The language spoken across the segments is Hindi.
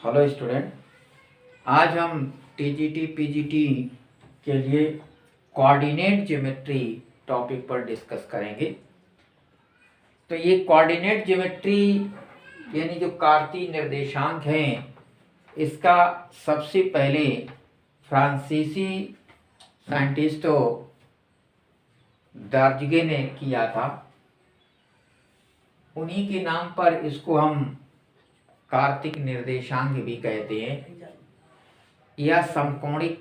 हेलो स्टूडेंट, आज हम टीजीटी पीजीटी के लिए कोऑर्डिनेट ज्योमेट्री टॉपिक पर डिस्कस करेंगे। तो ये कोऑर्डिनेट ज्योमेट्री यानी जो कार्तीय निर्देशांक हैं, इसका सबसे पहले फ्रांसीसी साइंटिस्ट दार्जिगे ने किया था। उन्हीं के नाम पर इसको हम कार्तिक निर्देशांक भी कहते हैं या समकोणिक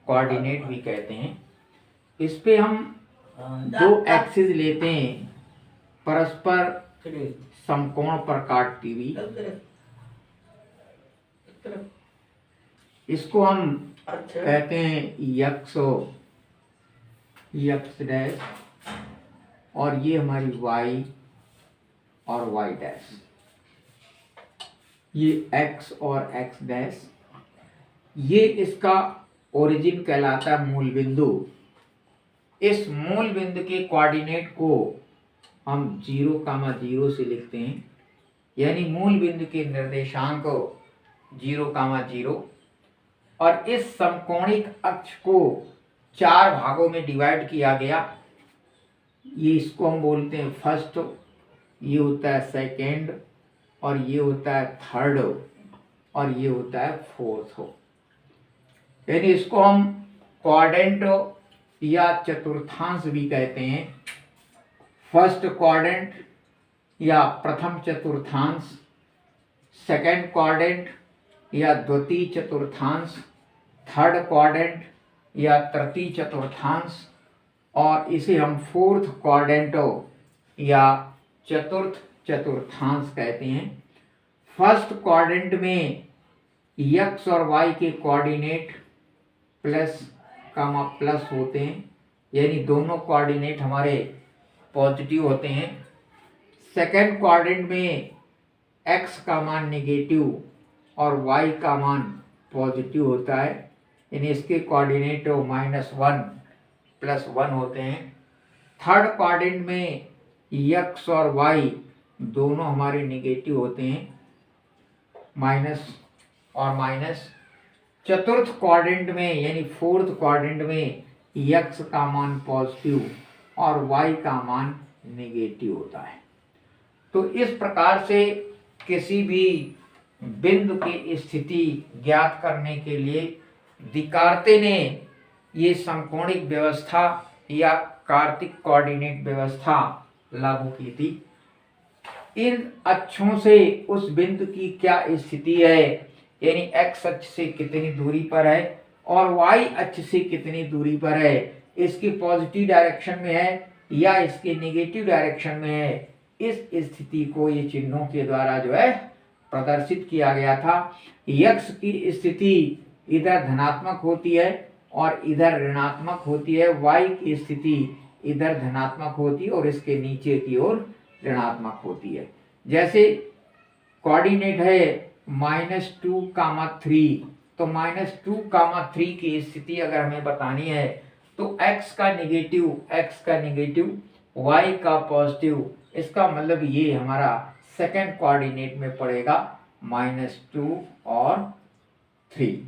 कोऑर्डिनेट भी कहते हैं। इस पे हम दो एक्सिस लेते हैं परस्पर समकोण पर काटती हुई। इसको हम कहते हैं यक्स डैश, और ये हमारी वाई और वाई डैश, ये एक्स और एक्स डैश। ये इसका ओरिजिन कहलाता है मूल बिंदु। इस मूल बिंदु के कोऑर्डिनेट को हम 0,0 से लिखते हैं, यानी मूल बिंदु के निर्देशांक 0,0। और इस समकोणिक अक्ष को 4 भागों में डिवाइड किया गया। ये इसको हम बोलते हैं फर्स्ट, ये होता है सेकेंड, और ये होता है थर्ड, और ये होता है फोर्थ। यानी इसको हम क्वाड्रेंट या चतुर्थांश भी कहते हैं। फर्स्ट क्वाड्रेंट या प्रथम चतुर्थांश, सेकंड क्वाड्रेंट या द्वितीय चतुर्थांश, थर्ड क्वाड्रेंट या तृतीय चतुर्थांश, और इसे हम फोर्थ क्वाड्रेंट या चतुर्थ चतुर्थांश कहते हैं। फर्स्ट क्वाड्रेंट में एक्स और वाई के कोऑर्डिनेट प्लस कामा प्लस होते हैं, यानी दोनों कोऑर्डिनेट हमारे पॉजिटिव होते हैं। सेकंड क्वाड्रेंट में एक्स का मान नेगेटिव और वाई का मान पॉजिटिव होता है, यानी इसके कोऑर्डिनेट -1 +1 होते हैं। थर्ड क्वाड्रेंट में एक्स और वाई दोनों हमारे नेगेटिव होते हैं, माइनस और माइनस। चतुर्थ क्वाड्रेंट में यानी फोर्थ क्वाड्रेंट में एक्स का मान पॉजिटिव और वाई का मान नेगेटिव होता है। तो इस प्रकार से किसी भी बिंदु की स्थिति ज्ञात करने के लिए दिकार्ते ने ये समकोणिक व्यवस्था या कार्तिक कोऑर्डिनेट व्यवस्था लागू की थी। इन अक्षों से उस बिंदु की क्या स्थिति है, यानी एक्स अक्ष से कितनी दूरी पर है और वाई अक्ष से कितनी दूरी पर है, इसकी पॉजिटिव डायरेक्शन में है या इसके नेगेटिव डायरेक्शन में है, इस स्थिति को ये चिन्हों के द्वारा जो है प्रदर्शित किया गया था। एक्स की स्थिति इधर धनात्मक होती है और इधर ऋणात्मक होती है, वाई की स्थिति इधर धनात्मक होती है और इसके नीचे की ओर ऋणात्मक होती है। जैसे कोऑर्डिनेट है -2,3, तो -2,3 की स्थिति अगर हमें बतानी है तो x का नेगेटिव, y का पॉजिटिव, इसका मतलब ये हमारा सेकंड कोऑर्डिनेट में पड़ेगा -2 और 3।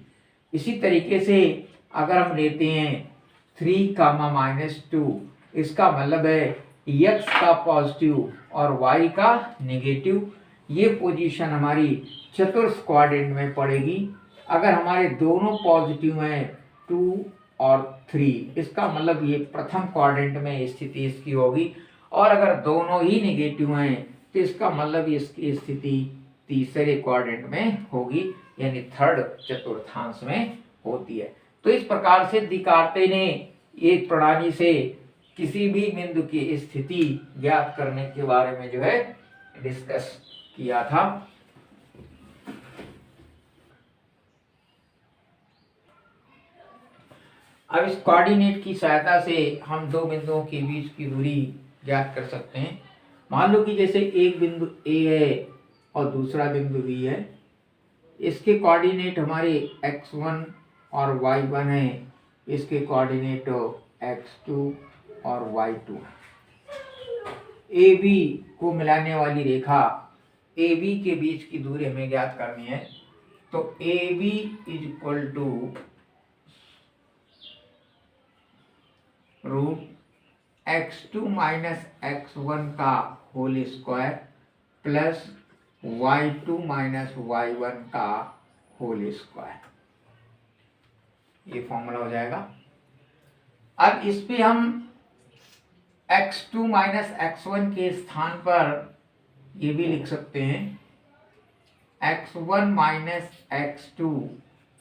इसी तरीके से अगर हम लेते हैं 3,-2, इसका मतलब है x का पॉजिटिव और y का नेगेटिव। ये पोजीशन हमारी चतुर्थ क्वाड्रेंट में पड़ेगी। अगर हमारे दोनों पॉजिटिव हैं 2 और 3, इसका मतलब ये प्रथम क्वाड्रेंट में स्थिति इसकी होगी, और अगर दोनों ही नेगेटिव हैं तो इसका मतलब इसकी स्थिति तीसरे क्वाड्रेंट में होगी, यानी थर्ड चतुर्थांश में होती है। तो इस प्रकार से दिकार्ते ने एक प्रणाली से किसी भी बिंदु की स्थिति ज्ञात करने के बारे में जो है डिस्कस किया था। अब इस कोऑर्डिनेट की सहायता से हम दो बिंदुओं के बीच की दूरी ज्ञात कर सकते हैं। मान लो कि जैसे एक बिंदु A है और दूसरा बिंदु B है, इसके कोऑर्डिनेट हमारे x1 और y1 है, इसके कोऑर्डिनेट x2 और y2 है। AB को मिलाने वाली रेखा AB के बीच की दूरी हमें ज्ञात करनी है। तो A B is equal to root x2 minus x1 का whole square plus y2 minus y1 का होल स्क्वायर, ये फॉर्मूला हो जाएगा। अब इस पे हम x2 माइनस x1 के स्थान पर ये भी लिख सकते हैं x1 माइनस x2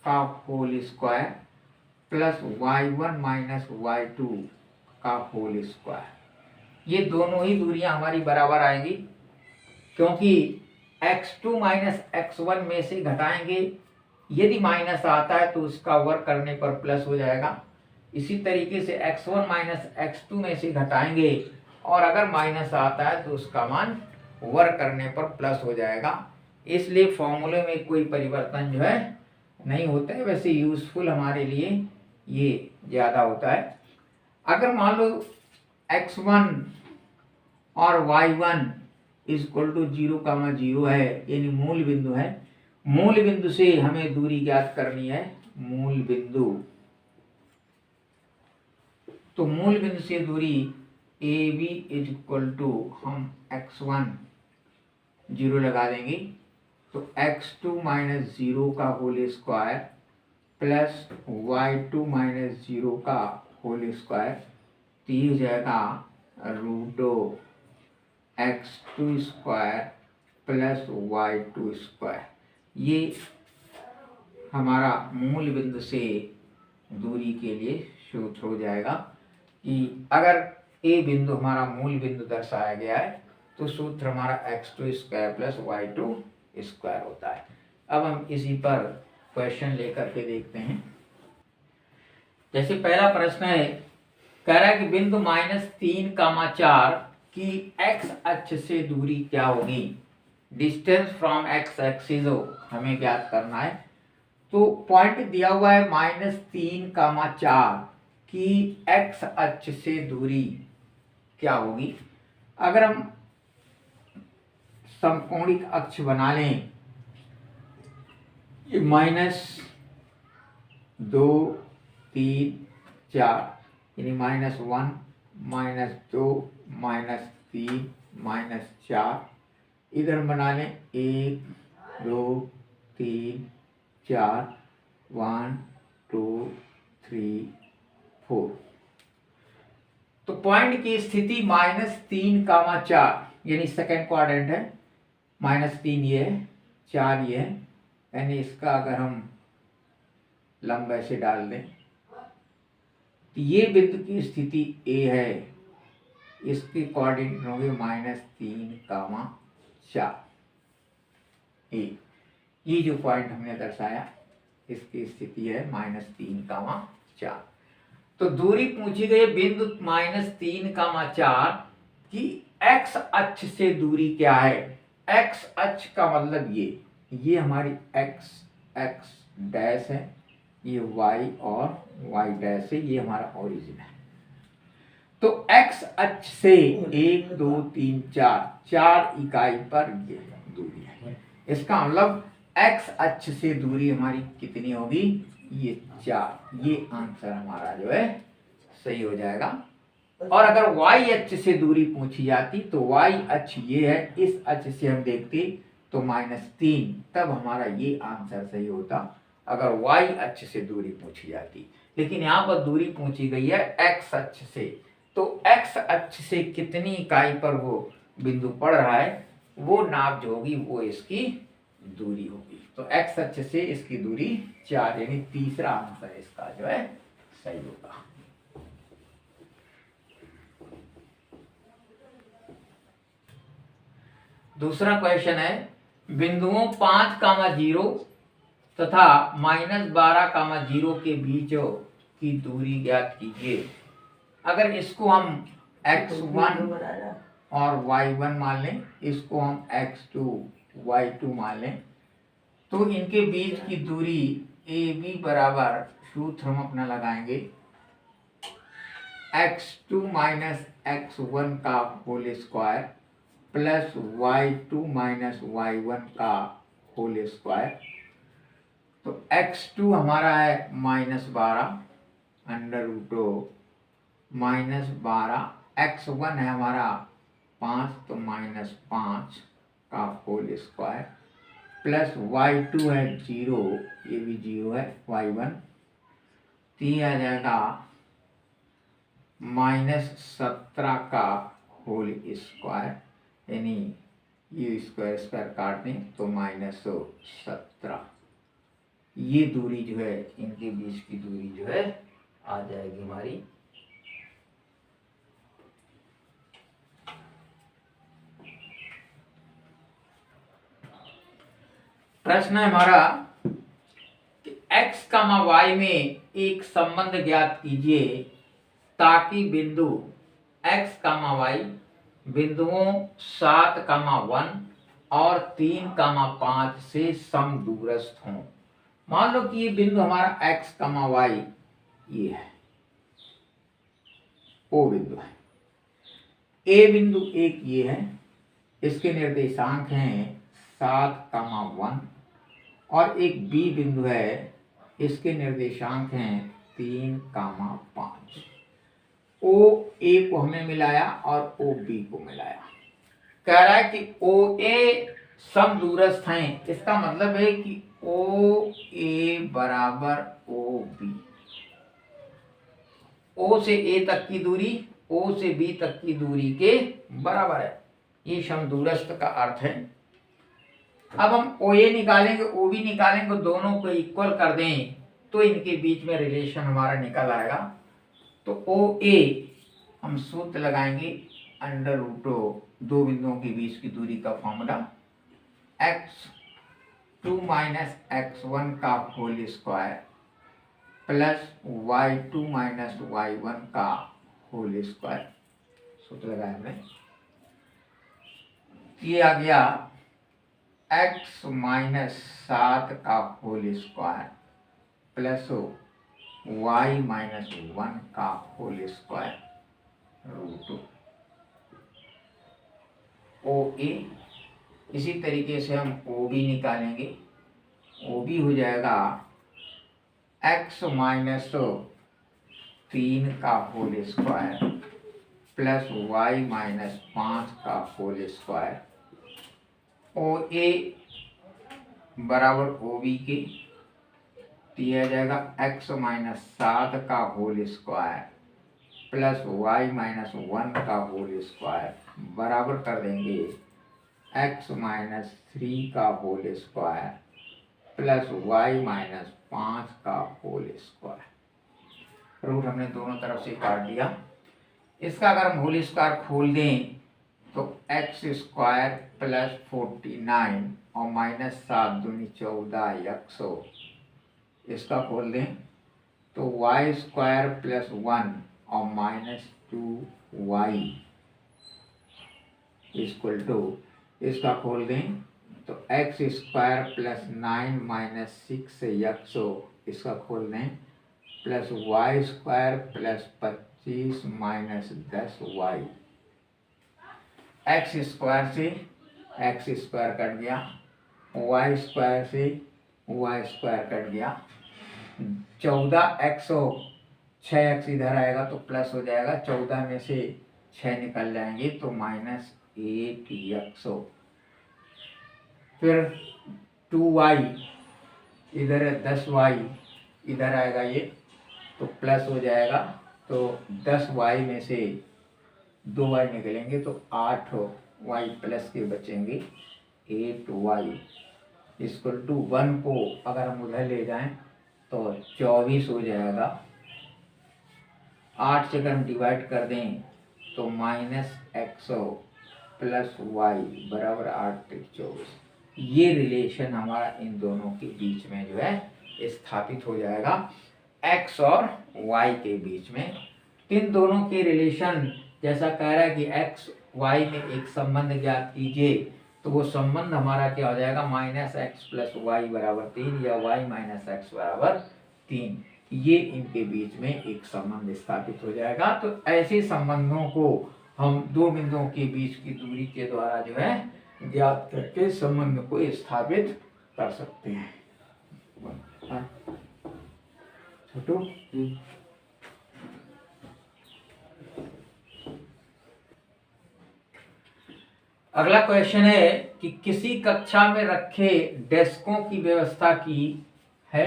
का whole square plus y1 minus y2 का होल स्क्वायर। ये दोनों ही दूरियां हमारी बराबर आएंगी, क्योंकि x2 माइनस x1 में से घटाएंगे, यदि माइनस आता है तो उसका वर्ग करने पर प्लस हो जाएगा। इसी तरीके से x1 माइनस x2 में से घटाएंगे और अगर माइनस आता है तो उसका मान वर्ग करने पर प्लस हो जाएगा। इसलिए फॉर्मूले में कोई परिवर्तन जो है नहीं होता है। वैसे यूजफुल हमारे लिए ये ज़्यादा होता है। अगर मान लो x1 और y1 इक्वल टू 0,0 है, यानी मूल बिंदु है, मूल बिंदु से हमें दूरी ज्ञात करनी है। मूल बिंदु, तो मूल बिंदु से दूरी A B is equal to हम x1 0 लगा देंगे, तो x2 माइनस 0 का whole square plus y2 minus 0 का होल स्क्वायर, तो ये हो जाएगा root x2 square plus y2 square. ये हमारा मूल बिंदु से दूरी के लिए सूत्र हो जाएगा कि अगर ए बिंदु हमारा मूल बिंदु दर्शाया गया है तो सूत्र हमारा x2 square plus y2 square होता है। अब हम इसी पर क्वेश्चन लेकर के देखते हैं। जैसे पहला प्रश्न है, कह रहा है कि बिंदु -3,4 की x अक्ष से दूरी क्या होगी। डिस्टेंस फ्रॉम x एक्सिस हमें ज्ञात करना है। तो पॉइंट दिया हुआ है -3,4 की x अक्ष से दूरी क्या होगी। अगर हम समकोणिक अक्ष बना लें, ये -2 3 4, यानी -1 -2 -3 -4, इधर बना लें 1 2 3 4 1 2 3 4। तो पॉइंट की स्थिति -3,4 यानी सेकेंड क्वाड्रेंट है। -3 ये है, 4 ये है, यानी इसका अगर हम लंब ऐसे डाल दें तो ये बिंदु की स्थिति A है, इसके कोऑर्डिनेट होंगे -3,4 A। ये जो पॉइंट हमने दर्शाया इसकी स्थिति है -3,4। तो दूरी पूछी गई बिंदु -3,4 की x अक्ष से दूरी क्या है। x अक्ष का मतलब ये हमारी x डैश है, ये y और y डैश है, ये हमारा ओरिजिन है। तो x अक्ष से 1 2 3 4 इकाई पर ये दूरी है। इसका मतलब x अक्ष से दूरी हमारी कितनी होगी, ये 4। ये आंसर हमारा जो है सही हो जाएगा। और अगर y अक्ष से दूरी पूछी जाती तो y अक्ष ये है, इस अक्ष से हम देखते तो -3, तब हमारा ये आंसर सही होता अगर y अक्ष से दूरी पूछी जाती। लेकिन यहाँ पर दूरी पूछी गई है x अक्ष से, तो x अक्ष से कितनी इकाई पर वो बिंदु पड़ रहा है, वो नाप जो होगी वो इसकी दूरी होगी। तो x अक्ष से इसकी दूरी 4, यानी तीसरा आंसर इसका जो है सही होगा। दूसरा क्वेश्चन है, बिंदुओं 5,0 तथा -12,0 के बीच की दूरी ज्ञात कीजिए। अगर इसको हम x1 और y1 मान लें, इसको हम x2 y2 मान लें, तो इनके बीच की दूरी AB बराबर सूत्र हम अपना लगाएंगे x2 माइनस x1 का whole square plus y2 minus y1 का होल स्क्वायर। x2 हमारा है -12 √-12, x1 है हमारा 5 तो -5 का होल स्क्वायर, प्लस y2 है 0, ये भी 0 है, y1 तो ये आ जाएगा -17 का होल स्क्वायर, यानी ये स्क्वायर स्क्वायर काट दें तो -17। ये दूरी जो है, इनके बीच की दूरी जो है आ जाएगी हमारी। प्रश्न है हमारा कि x, y में एक संबंध ज्ञात कीजिए ताकि बिंदु x, y बिंदुओं 7, 1 और 3, 5 से समदूरस्थ हों। मान लो कि ये बिंदु हमारा x, y ये है, ओ बिंदु है, ए बिंदु एक ये है, इसके निर्देशांक हैं 7, 1 और एक बी बिंदु है, इसके निर्देशांक हैं 3, 5। ओ ए को हमने मिलाया और ओ बी को मिलाया। कह रहा है कि ओ ए समदूरस्थ हैं, इसका मतलब है कि ओ ए बराबर ओ बी। ओ से ए तक की दूरी ओ से बी तक की दूरी के बराबर है, ये समदूरस्थ का अर्थ है। अब हम ओ ए निकालेंगे, ओ बी निकालेंगे, दोनों को इक्वल कर दें तो इनके बीच में रिलेशन हमारा निकल आएगा। तो ओ ए हम सूत्र लगाएंगे √2, दो बिंदुओं के बीच की दूरी का फॉर्मूला, x2 - x1 का whole square plus y2 - y1 का होल स्क्वायर, सूत्र लगाया हमने। ये आ गया x - 7 का होल स्क्वायर प्लस y - 1 का होल स्क्वायर √2 ओ ए। इसी तरीके से हम ओ बी निकालेंगे, ओ बी हो जाएगा x - 3 का होल स्क्वायर प्लस y - 5 का होल स्क्वायर, ओ ए बराबर ओ बी के दिया जाएगा x - 7 का होल स्क्वायर प्लस y - 1 का होल स्क्वायर बराबर कर देंगे x - 3 का होल स्क्वायर प्लस y - 5 का होल स्क्वायर। रूट हमने दोनों तरफ से काट दिया। इसका अगर हम होल स्क्वायर खोल दें तो x² प्लस 49 और -7 दूनी 14 100, इसका खोल दें तो y² प्लस 1 और -2y इक्वल टू, इसका खोल दें तो x² प्लस 9 - 6 100, इसका खोल दें plus y² plus 25 - 10y। x² से x² कट गया, y² से y² कट गया, 14 100, 6x इधर आएगा तो प्लस हो जाएगा, 14 में से 6 निकल जाएंगे तो -8 100। फिर 2y इधर है, 10y इधर आएगा ये तो प्लस हो जाएगा, तो 10y में से 2y निकलेंगे तो 8y प्लस के बचेंगे 8y इक्वल टू 1 को अगर हम उधर ले जाएं तो 24 हो जाएगा। 8 से अगर हम डिवाइड कर दें तो -100 प्लस y बराबर 8 × 24। ये रिलेशन हमारा इन दोनों के बीच में जो है स्थापित हो जाएगा, x और y के बीच में। इन दोनों के रिलेशन जैसा कह रहा है कि x y में एक संबंध ज्ञात कीजिए, तो वो संबंध हमारा क्या हो जाएगा, -x प्लस y बराबर 3 या y - x बराबर 3। ये इनके बीच में एक संबंध स्थापित हो जाएगा। तो ऐसे संबंधों को हम दो बिंदुओं के बीच की दूरी के द्वारा जो है ज्ञात करके संबंध को स्थापित कर सकते हैं। टू। अगला क्वेश्चन है कि किसी कक्षा में रखे डेस्कों की व्यवस्था की है।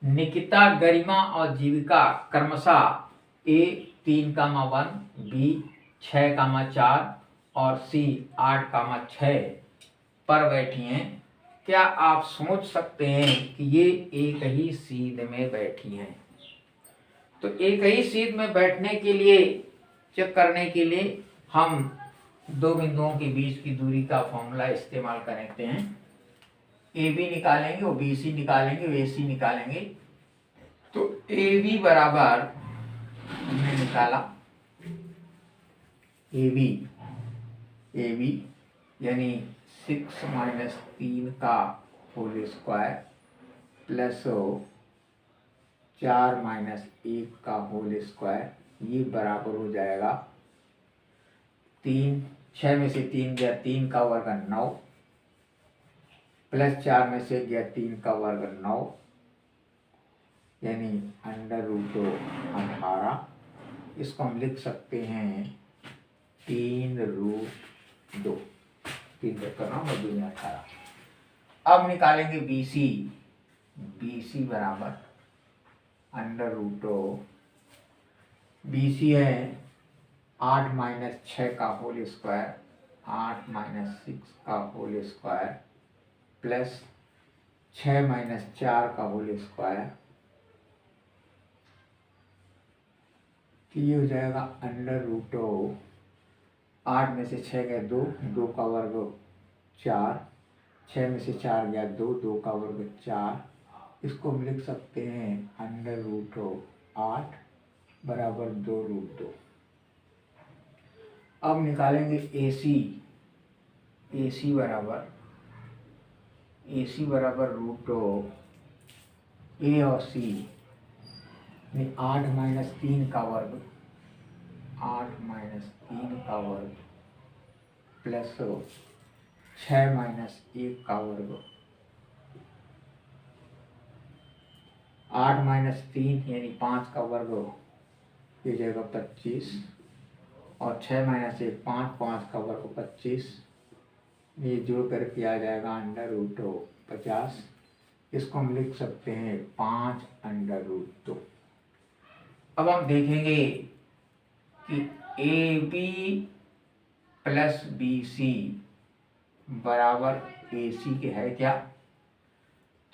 निकिता, गरिमा और जीविका क्रमशः ए 3,1, बी 6,4 और सी 8,6 पर बैठी हैं। क्या आप सोच सकते हैं कि ये एक ही सीध में बैठी हैं? तो एक ही सीध में बैठने के लिए चेक करने के लिए हम दो बिंदुओं के बीच की दूरी का फॉर्मूला इस्तेमाल करते हैं। ए बी निकालेंगे और बी सी निकालेंगे और ए सी निकालेंगे। तो ए बी बराबर हमने निकाला ए बी यानी 6 माइनस 3 का होल स्क्वायर प्लस 4 माइनस 1 का होल स्क्वायर, ये बराबर हो जाएगा 6 में से 3 गया 3 का वर्ग 9 प्लस 4 में से गया 3 का वर्ग 9 यानी √18। इसको हम लिख सकते हैं 3√2। 3 करना और 2 में 18। अब निकालेंगे BC बराबर BC है 8 माइनस 6 का होल स्क्वायर, 8 माइनस 6 का होल स्क्वायर प्लस 6 माइनस 4 का होल स्क्वायर, ये हो जाएगा √8 में से 6 गया 2, 2 का वर्ग 4, 6 में से 4 गया 2, 2 का वर्ग 4। इसको हम लिख सकते हैं √8 बराबर 2√2। अब निकालेंगे AC बराबर √A और C 8 माइनस 3 का वर्ग, 8 माइनस 3 का वर्ग प्लस 6 माइनस 1 का वर्ग, 8 माइनस 3 यानी 5 का वर्ग, ये जाएगा 25 और 6 माइनस 1 5, 5 का वर्ग 25, ये जोड़ करके आ जाएगा √50। इसको हम लिख सकते हैं 5√2। अब हम देखेंगे कि AB प्लस BC बराबर AC के है क्या।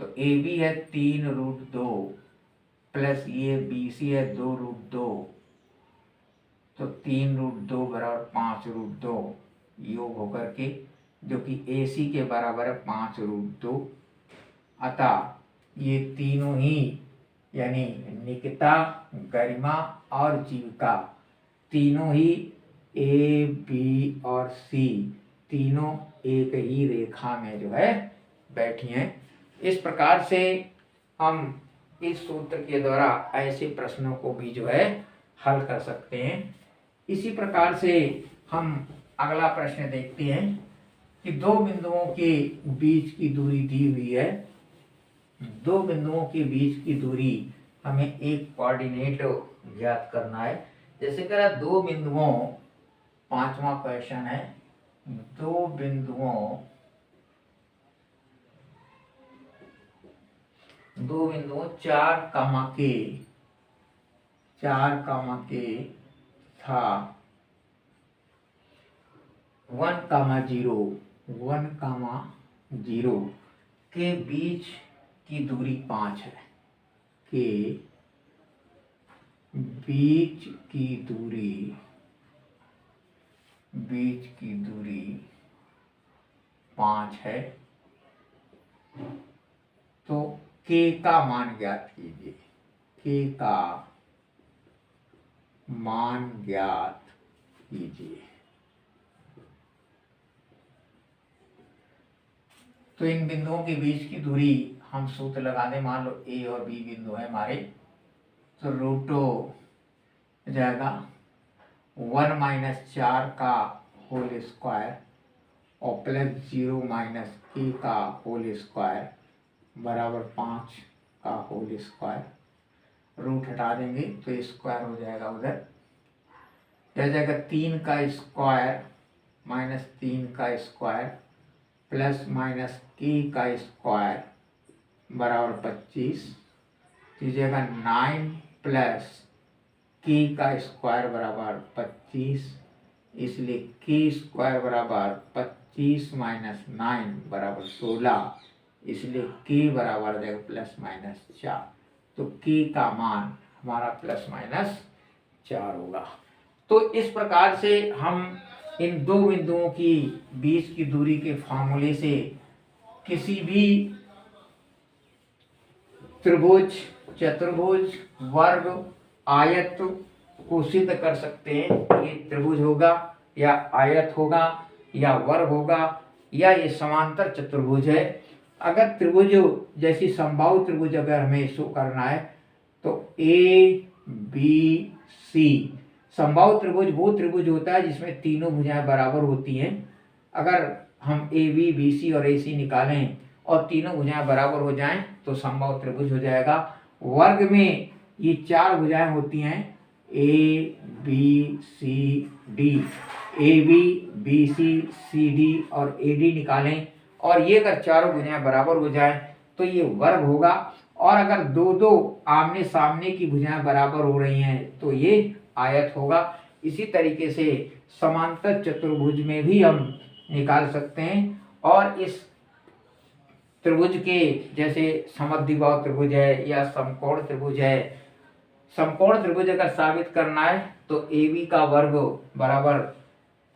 तो AB है 3√2 प्लस ये BC है 2√2, तो 3√2 बराबर 5√2 योग होकर के, जो कि AC के बराबर है 5√2। अतः ये तीनों ही यानी निकिता, गरिमा और जीविका तीनों ही A, B और C तीनों एक ही रेखा में जो है बैठी हैं। इस प्रकार से हम इस सूत्र के द्वारा ऐसे प्रश्नों को भी जो है हल कर सकते हैं। इसी प्रकार से हम अगला प्रश्न देखते हैं कि दो बिंदुओं के बीच की दूरी दी हुई है। दो बिंदुओं के बीच की दूरी हमें एक कोऑर्डिनेट ज्ञात करना है। जैसे कह दो बिंदुओं, 5वां क्वेश्चन है, दो बिंदुओं 4, था 1,0 के बीच की दूरी 5 है। के बीच की दूरी 5 है। तो के का मान ज्ञात कीजिए। के का मान ज्ञात कीजिए। तो इन बिंदुओं के बीच की दूरी हम सूत्र लगा दें। मान लो ए और बी बिंदु है हमारे, तो रूटो जाएगा 1 माइनस 4 का होल स्क्वायर और प्लस 0 माइनस के का होल स्क्वायर बराबर 5 का होल स्क्वायर। रूट हटा देंगे तो स्क्वायर हो जाएगा उधर, यह जाएगा 3 का स्क्वायर माइनस 3 का स्क्वायर प्लस माइनस के का स्क्वायर बराबर 25, कीजिएगा 9 प्लस के का स्क्वायर बराबर 25, इसलिए के स्क्वायर बराबर 25 माइनस 9 बराबर 16, इसलिए के बराबर हो जाएगा प्लस माइनस 4। तो के का मान हमारा प्लस माइनस 4 होगा। तो इस प्रकार से हम इन दो बिंदुओं की बीच की दूरी के फॉर्मूले से किसी भी त्रिभुज, चतुर्भुज, वर्ग, आयत को सिद्ध कर सकते हैं। ये त्रिभुज होगा या आयत होगा या वर्ग होगा या ये समांतर चतुर्भुज है। अगर त्रिभुज जैसी समबाहु त्रिभुज अगर हमें शो करना है तो ए बी सी, समबाहु त्रिभुज वो त्रिभुज होता है जिसमें तीनों भुजाएं बराबर होती हैं। अगर हम ए बी बी सी और ए सी निकालें और तीनों भुजाएं बराबर हो जाएं तो समबाहु त्रिभुज हो जाएगा। वर्ग में ये 4 भुजाएं होती हैं, A B C D, A B B C C D और ए डी निकालें और ये अगर चारों भुजाएं बराबर हो जाएं तो ये वर्ग होगा। और अगर दो दो आमने सामने की भुजाएं बराबर हो रही हैं तो ये आयत होगा। इसी तरीके से समांतर चतुर्भुज में भी हम निकाल सकते हैं। और इस त्रिभुज के जैसे समद्विबाहु त्रिभुज है या समकोण त्रिभुज है, समकोण त्रिभुज अगर साबित करना है तो ए बी का वर्ग बराबर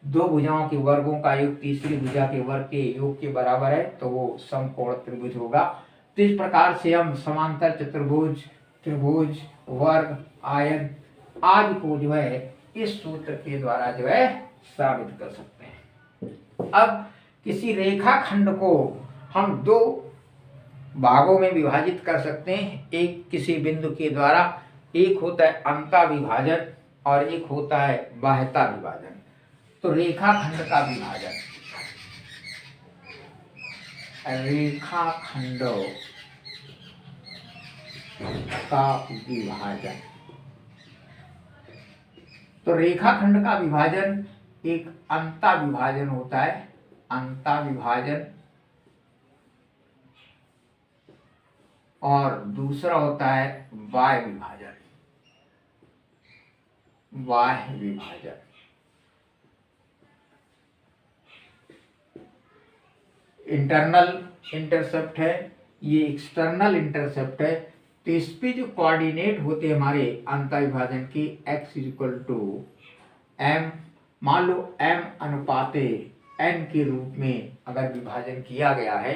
दो भुजाओं के वर्गों का योग तीसरी भुजा के वर्ग के योग के बराबर है, तो वो समकोण त्रिभुज होगा। तो इस प्रकार से हम समांतर चतुर्भुज, त्रिभुज, वर्ग, आयत आदि को जो है इस सूत्र के द्वारा जो है साबित कर सकते हैं। अब किसी रेखाखंड को हम दो भागों में विभाजित कर सकते हैं। एक किसी बिंदु के द्वारा, एक होता है अंता विभाजन और एक होता है बाह्यता विभाजन। तो रेखाखंड का विभाजन, रेखाखंडों का विभाजन, तो रेखाखंड का विभाजन एक अंता विभाजन होता है, अंता विभाजन, और दूसरा होता है बाह्य विभाजन, बाह्य विभाजन। इंटरनल इंटरसेप्ट है, ये एक्सटर्नल इंटरसेप्ट है। तो इस पे जो कोऑर्डिनेट होते हैं हमारे अंतर विभाजन के x इक्वल टू m, मान लो m अनुपाते n के रूप में अगर विभाजन किया गया है,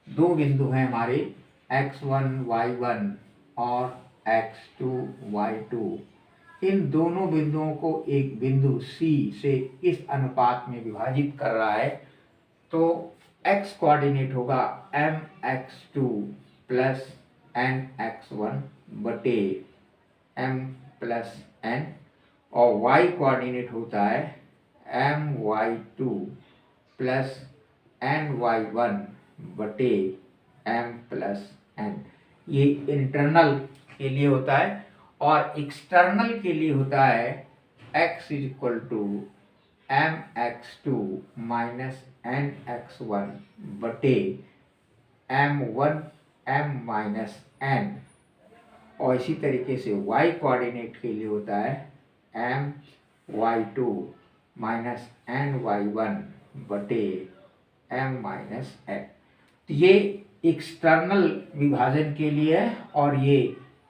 दो बिंदु हैं हमारे x1 y1 और x2 y2, इन दोनों बिंदुओं को एक बिंदु C से इस अनुपात में विभाजित कर रहा है, तो x कोऑर्डिनेट होगा mx2 प्लस nx1 बटे m प्लस n, और y कोऑर्डिनेट होता है my2 प्लस ny1 बटे m प्लस n। ये इंटरनल के लिए होता है। और एक्सटर्नल के लिए होता है x equal to mx2 minus nx1 बटे m1 m माइनस n। और इसी तरीके से y कोऑर्डिनेट के लिए होता है my2 माइनस ny1 बटे m माइनस n। तो ये एक्सटर्नल विभाजन के लिए है और ये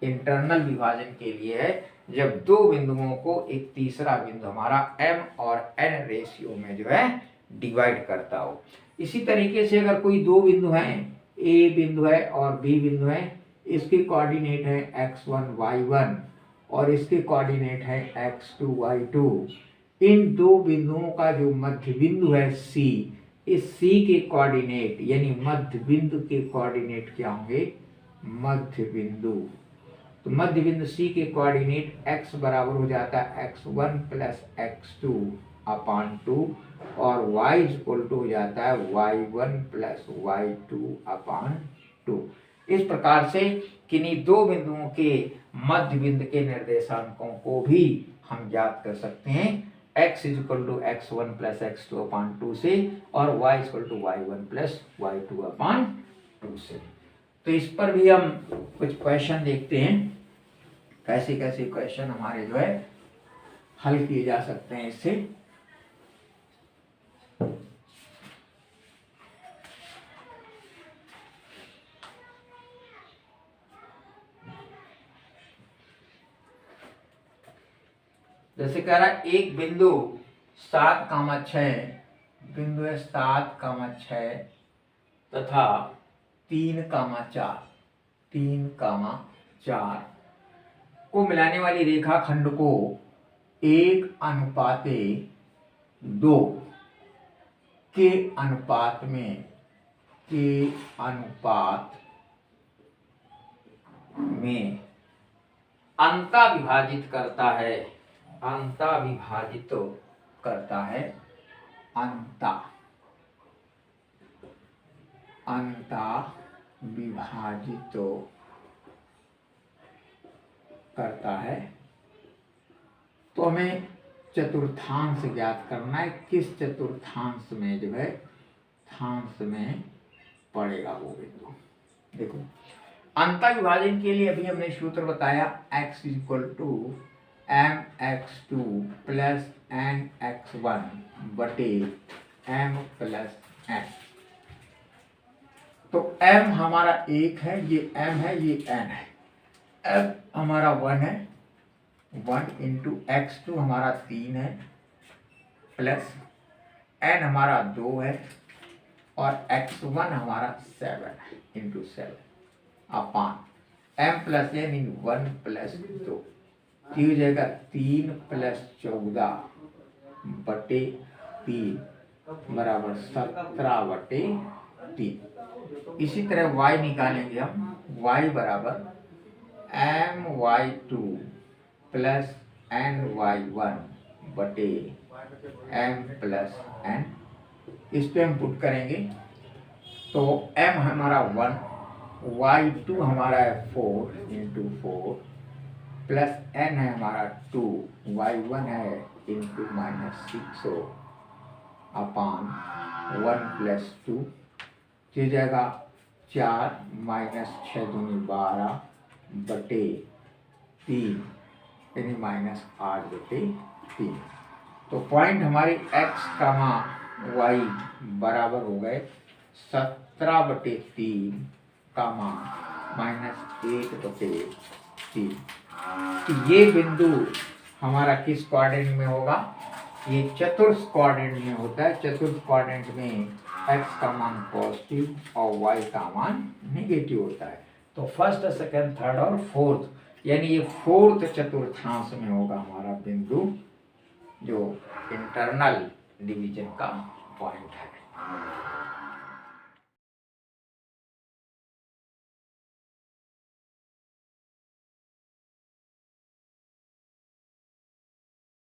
इंटरनल विभाजन के लिए है, जब दो बिंदुओं को एक तीसरा बिंदु हमारा m और n रेशियो में जो है डिवाइड करता हो। इसी तरीके से अगर कोई दो बिंदु हैं, a बिंदु है और b बिंदु है, इसके कोऑर्डिनेट है x1 y1 और इसके कोऑर्डिनेट है x2 y2, इन दो बिंदुओं का जो मध्य बिंदु है c, इस c के कोऑर्डिनेट यानी मध्य बिंदु के कोऑर्डिनेट क्या होंगे, मध्य बिंदु। तो मध्य बिंदु C के कोऑर्डिनेट x बराबर हो जाता है x1 प्लस x2 अपान 2 और y इक्वल टू हो जाता है y1 प्लस y2 अपान 2। इस प्रकार से किन्हीं दो बिंदुओं के मध्य बिंदु के निर्देशांकों को भी हम ज्ञात कर सकते हैं x equal to x1 plus x2/2 से और y equal to y1 plus y2/2 से। तो इस पर भी हम कुछ क्वेश्चन देखते हैं, कैसे कैसे क्वेश्चन हमारे जो है हल किए जा सकते हैं इससे। जैसे कह रहा है एक बिंदु 7,6 बिंदु है 7,6 तथा 3,4 को मिलाने वाली रेखाखंड को 1:2 के अनुपात में अंता विभाजित करता है, अंता विभाजित करता है, अंता विभाजित करता है। तो हमें चतुर्थांश ज्ञात करना है, किस चतुर्थांश में जो है थांश में पड़ेगा वो बिंदु। देखो अंतर विभाजन के लिए अभी हमने सूत्र बताया x equal to mx2 plus nx1 बटे m प्लस n। तो m हमारा 1 है, ये m है, ये n है। m हमारा 1 है, 1 इंटू x2 हमारा 3 है प्लस n हमारा 2 है और x1 हमारा 7 है इंटू 7 अपान m प्लस n इन 1 प्लस 2 हो जाएगा 3 प्लस 14 बटे 3 बराबर 17 बटे 3। इसी तरह y निकालेंगे हम, y बराबर my2 प्लस ny1 बटे m प्लस n। इस पे हम पुट करेंगे तो m हमारा 1, y2 हमारा है 4 इंटू 4 प्लस n है हमारा 2, y1 है इंटू -6 अपान 1 प्लस 2 हो जाएगा 4 माइनस 6 दूनी 12 बटे 3 यानी -8 बटे 3। तो पॉइंट हमारे x कामा y बराबर हो गए 17 बटे 3 कामा -8 बटे 3। तो ये बिंदु हमारा किस क्वाड्रेंट में होगा? ये चतुर्थ क्वाड्रेंट में होता है। चतुर्थ क्वाड्रेंट में x का मान पॉजिटिव और y का मान नेगेटिव होता है। तो फर्स्ट, सेकंड, थर्ड और फोर्थ, यानी ये फोर्थ चतुर्थांश में होगा हमारा बिंदु, जो इंटरनल डिवीजन का पॉइंट है।